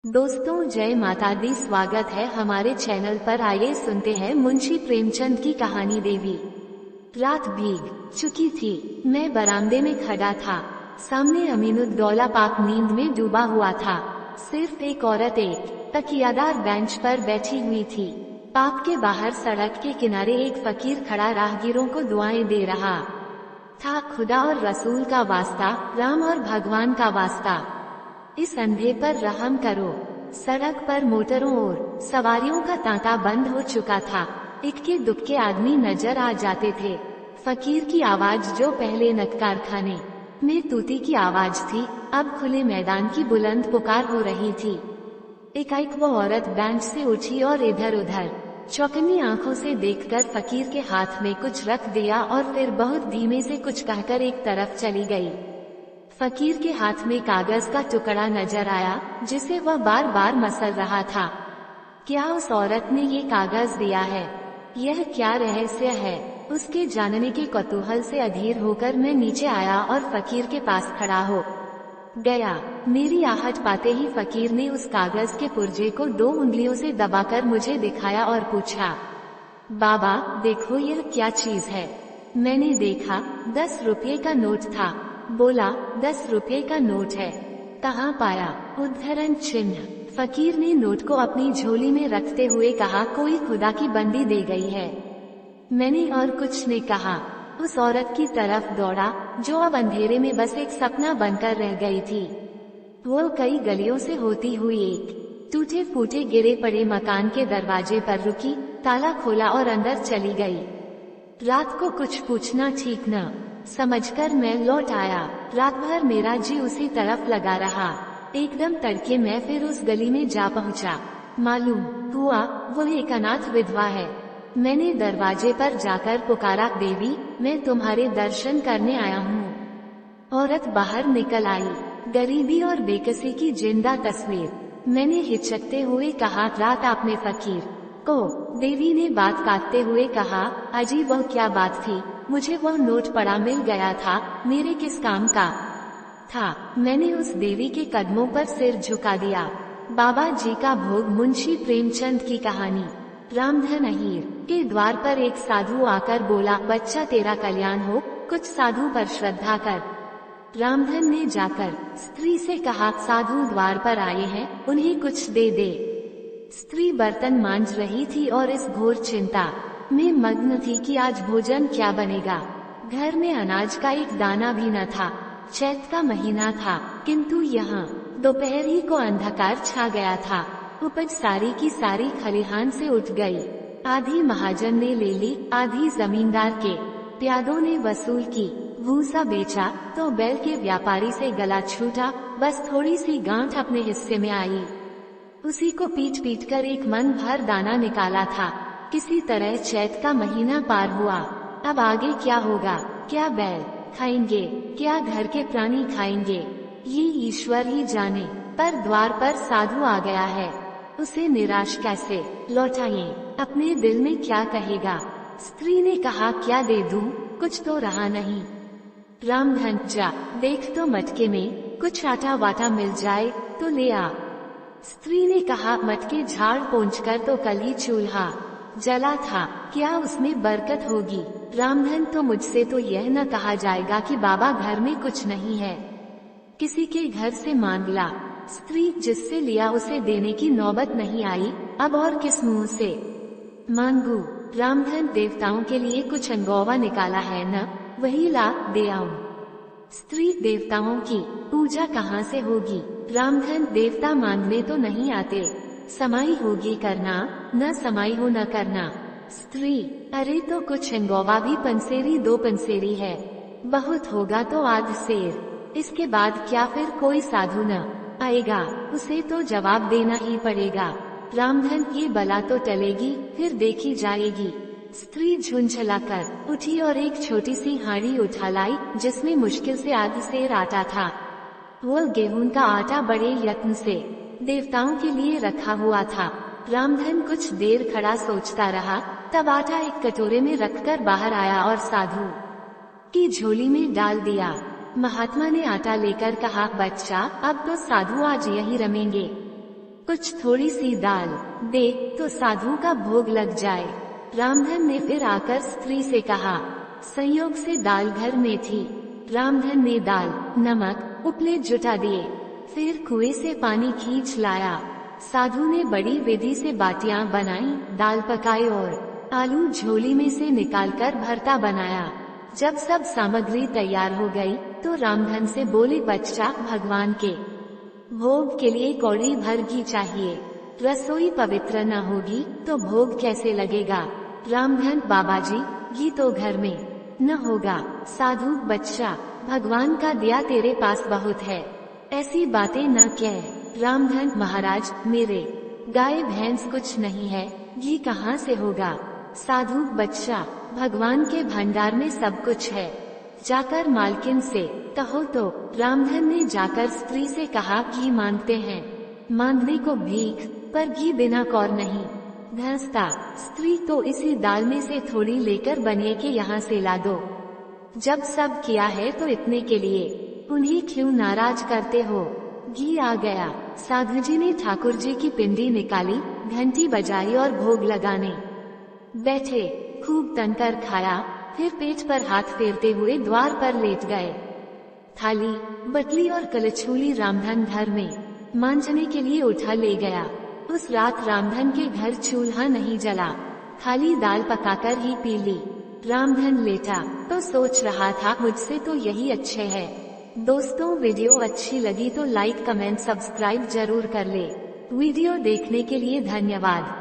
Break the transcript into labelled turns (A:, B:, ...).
A: दोस्तों जय माता दी। स्वागत है हमारे चैनल पर। आइए सुनते हैं मुंशी प्रेमचंद की कहानी देवी। रात भीग चुकी थी। मैं बरामदे में खड़ा था। सामने अमीनुद्दौला पाक नींद में डूबा हुआ था। सिर्फ एक औरत एक तकियादार बेंच पर बैठी हुई थी। पाक के बाहर सड़क के किनारे एक फकीर खड़ा राहगीरों को दुआएं दे रहा था। खुदा और रसूल का वास्ता, राम और भगवान का वास्ता, इस अंधे पर रहम करो। सड़क पर मोटरों और सवारियों का तांता बंद हो चुका था। इक्के दुक्के आदमी नजर आ जाते थे। फकीर की आवाज, जो पहले नटकारखाने में तूती की आवाज थी, अब खुले मैदान की बुलंद पुकार हो रही थी। एकाएक वो औरत बेंच से उठी और इधर उधर चौकन्नी आंखों से देखकर फकीर के हाथ में कुछ रख दिया और फिर बहुत धीमे से कुछ कहकर एक तरफ चली गई। फकीर के हाथ में कागज का टुकड़ा नजर आया, जिसे वह बार बार मसल रहा था। क्या उस औरत ने ये कागज दिया है? यह क्या रहस्य है? उसके जानने के कौतूहल से अधीर होकर मैं नीचे आया और फकीर के पास खड़ा हो गया। मेरी आहट पाते ही फकीर ने उस कागज के पुर्जे को 2 उंगलियों से दबाकर मुझे दिखाया और पूछा, बाबा देखो यह क्या चीज है? मैंने देखा, 10 रुपये का नोट था। बोला, 10 रुपये का नोट है? कहाँ पाया? उद्धरण चिन्ह। फकीर ने नोट को अपनी झोली में रखते हुए कहा, कोई खुदा की बंदी दे गई है। मैंने और कुछ ने कहा। उस औरत की तरफ दौड़ा, जो अब अंधेरे में बस एक सपना बनकर रह गई थी। वो कई गलियों से होती हुई एक टूटे फूटे गिरे पड़े मकान के दरवाजे पर रुकी, ताला खोला और अंदर चली गई। रात को कुछ पूछना ठीक न समझकर मैं लौट आया। रात भर मेरा जी उसी तरफ लगा रहा। एकदम तड़के मैं फिर उस गली में जा पहुंचा। मालूम हुआ वो एक अनाथ विधवा है। मैंने दरवाजे पर जाकर पुकारा, देवी मैं तुम्हारे दर्शन करने आया हूँ। औरत बाहर निकल आई। गरीबी और बेकसी की जिंदा तस्वीर। मैंने हिचकते हुए कहा, रात आपने फकीर को? देवी ने बात काटते हुए कहा, अजी वह क्या बात थी? मुझे वह नोट पड़ा मिल गया था, मेरे किस काम का था? मैंने उस देवी के कदमों पर सिर झुका दिया। बाबा जी का भोग। मुंशी प्रेमचंद की कहानी। रामधन अहीर के द्वार पर एक साधु आकर बोला, बच्चा तेरा कल्याण हो, कुछ साधु पर श्रद्धा कर। रामधन ने जाकर स्त्री से कहा, साधु द्वार पर आए हैं, उन्हें कुछ दे दे। स्त्री बर्तन मांज रही थी और इस घोर चिंता में मग्न थी कि आज भोजन क्या बनेगा। घर में अनाज का एक दाना भी न था। चैत का महीना था, किंतु यहाँ दोपहर ही को अंधकार छा गया था। उपज सारी की सारी खलिहान से उठ गई। आधी महाजन ने ले ली, आधी जमींदार के प्यादों ने वसूल की। भूसा बेचा तो बैल के व्यापारी से गला छूटा, बस थोड़ी सी गांठ अपने हिस्से में आई। उसी को पीट पीट कर एक मन भर दाना निकाला था। किसी तरह चैत का महीना पार हुआ। अब आगे क्या होगा? क्या बैल खाएंगे, क्या घर के प्राणी खाएंगे, ये ईश्वर ही जाने। पर द्वार पर साधु आ गया है, उसे निराश कैसे लौटाएं? अपने दिल में क्या कहेगा? स्त्री ने कहा, क्या दे दूं? कुछ तो रहा नहीं। रामधन जा देख तो मटके में कुछ आटा वाटा मिल जाए तो ले आ। स्त्री ने कहा, मटके झाड़ पोंछकर तो कल ही चूल्हा जला था, क्या उसमें बरकत होगी? रामधन तो मुझसे तो यह न कहा जाएगा कि बाबा घर में कुछ नहीं है, किसी के घर से मांग ला। स्त्री जिससे लिया उसे देने की नौबत नहीं आई, अब और किस मुंह से मांगू? रामधन देवताओं के लिए कुछ अंगोवा निकाला है न, वही ला दे आऊं। स्त्री देवताओं की पूजा कहाँ से होगी? रामधन देवता मांगने तो नहीं आते, समाई होगी करना, न समाई हो न करना। स्त्री अरे तो कुछ अंगोवा भी पंसेरी 2 पंसेरी है, बहुत होगा तो आध सेर। इसके बाद क्या फिर कोई साधु न आएगा? उसे तो जवाब देना ही पड़ेगा। रामधन ये बला तो टलेगी, फिर देखी जाएगी। स्त्री झुंझलाकर उठी और एक छोटी सी हांडी उठा लाई, जिसमें मुश्किल से आध सेर आटा था। वो गेहूं का आटा बड़े यत्न से देवताओं के लिए रखा हुआ था। रामधन कुछ देर खड़ा सोचता रहा, तब आटा एक कटोरे में रखकर बाहर आया और साधु की झोली में डाल दिया। महात्मा ने आटा लेकर कहा, बच्चा अब तो साधु आज यही रमेंगे। कुछ थोड़ी सी दाल दे तो साधु का भोग लग जाए। रामधन ने फिर आकर स्त्री से कहा। संयोग से दाल घर में थी। रामधन ने दाल, नमक, उपले जुटा दिए, फिर कुएं से पानी खींच लाया। साधु ने बड़ी विधि से बाटियां बनाई, दाल पकाई और आलू झोली में से निकालकर भरता बनाया। जब सब सामग्री तैयार हो गई तो रामधन से बोले, बच्चा, भगवान के भोग के लिए कौड़ी भर घी चाहिए। रसोई पवित्र न होगी तो भोग कैसे लगेगा? रामधन, बाबाजी, घी तो घर में न होगा। साधु, बच्चा, भगवान का दिया तेरे पास बहुत है, ऐसी बातें न कह। रामधन, महाराज, मेरे गाय भैंस कुछ नहीं है, घी कहाँ से होगा? साधु, बच्चा, भगवान के भंडार में सब कुछ है, जाकर मालकिन से कहो तो। रामधन ने जाकर स्त्री से कहा, घी मांगते हैं। मांगने को भीख, पर घी बिना कौर नहीं धंसता। स्त्री, तो इसी दाल में से थोड़ी लेकर बनिए के यहाँ से ला दो। जब सब किया है तो इतने के लिए उन्हें क्यों नाराज करते हो? घी आ गया। साधु जी ने ठाकुर जी की पिंडी निकाली, घंटी बजाई और भोग लगाने बैठे। खूब तनकर खाया, फिर पेट पर हाथ फेरते हुए द्वार पर लेट गए। थाली, बटली और कलछुली रामधन घर में मांझने के लिए उठा ले गया। उस रात रामधन के घर चूल्हा नहीं जला, खाली दाल पकाकर ही पी ली। रामधन लेटा तो सोच रहा था, मुझसे तो यही अच्छे है। दोस्तों, वीडियो अच्छी लगी तो लाइक, कमेंट, सब्सक्राइब जरूर कर ले। वीडियो देखने के लिए धन्यवाद।